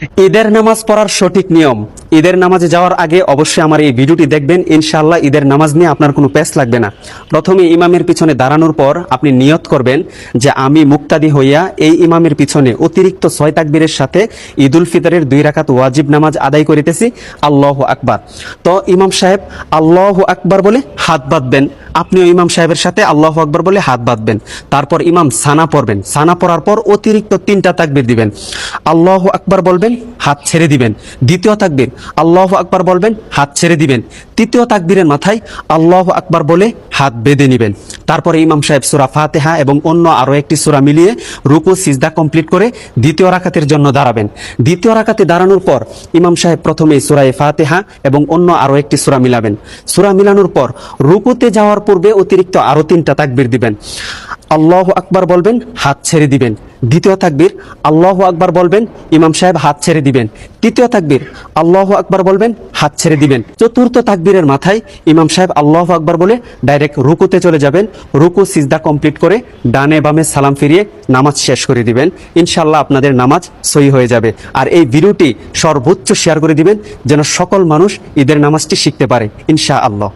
ঈদের নামাজ পড়ার সঠিক নিয়ম। ঈদের নামাজে যাওয়ার আগে অবশ্যই আমার এই ভিডিওটি দেখবেন। ইনশাআল্লাহ ঈদের নামাজ নিয়ে আপনার কোনো পেস লাগবে না। প্রথমে ইমামের পিছনে দাঁড়ানোর পর আপনি নিয়ত করবেন যে আমি মুক্তাদি হইয়া এই ইমামের পিছনে অতিরিক্ত 6 তাকবীরের সাথে ঈদুল ফিতরের 2 রাকাত ওয়াজিব নামাজ আদায় করিতেছি। আল্লাহু আকবার। তো ইমাম সাহেব আল্লাহু আকবার বলে হাত বাঁধবেন, আপনিও ইমাম সাহেবের সাথে আল্লাহু আকবার বলে হাত বাঁধবেন। তারপর ইমাম সানা পড়বেন, সানা পড়ার পর অতিরিক্ত 3টা তাকবীর দিবেন। আল্লাহু আকবার বলবেন, হাত ছেড়ে দিবেন। দ্বিতীয় তাকবীর আল্লাহু আকবার বলবেন, হাত ছেড়ে দিবেন। তৃতীয় তাকবীরের মাথায় আল্লাহু আকবার বলে হাত বেঁধে নেবেন। তারপরে ইমাম সাহেব সূরা ফাতিহা এবং অন্য আরো একটি সূরা মিলিয়ে রুকু সিজদা কমপ্লিট করে দ্বিতীয় রাকাতের জন্য দাঁড়াবেন। দ্বিতীয় রাকাতে দাঁড়ানোর পর ইমাম সাহেব প্রথমে সূরা ফাতিহা এবং অন্য আরো একটি সূরা মিলাবেন। সূরা মিলানোর পর রুকুতে যাওয়ার পূর্বে অতিরিক্ত আরো 3টা তাকবীর দিবেন। আল্লাহু আকবার বলবেন, হাত ছেড়ে দিবেন। দ্বিতীয় তাকবীর আল্লাহু আকবার বলবেন, ইমাম সাহেব হাত ছেড়ে দিবেন। তৃতীয় তাকবীর আল্লাহু আকবার বলবেন, হাত ছেড়ে দিবেন। চতুর্থ তাকবীরের মাথায় ইমাম সাহেব আল্লাহু আকবার বলে ডাইরেক্ট রুকুতে চলে যাবেন। রুকু সিজদা কমপ্লিট করে ডানে বামে সালাম ফিরিয়ে নামাজ শেষ করে দিবেন। ইনশাআল্লাহ আপনাদের নামাজ সহি হয়ে যাবে। আর এই ভিডিওটি সর্বোচ্চ শেয়ার করে দিবেন যেন সকল মানুষ ঈদের নামাজটি শিখতে পারে ইনশাআল্লাহ।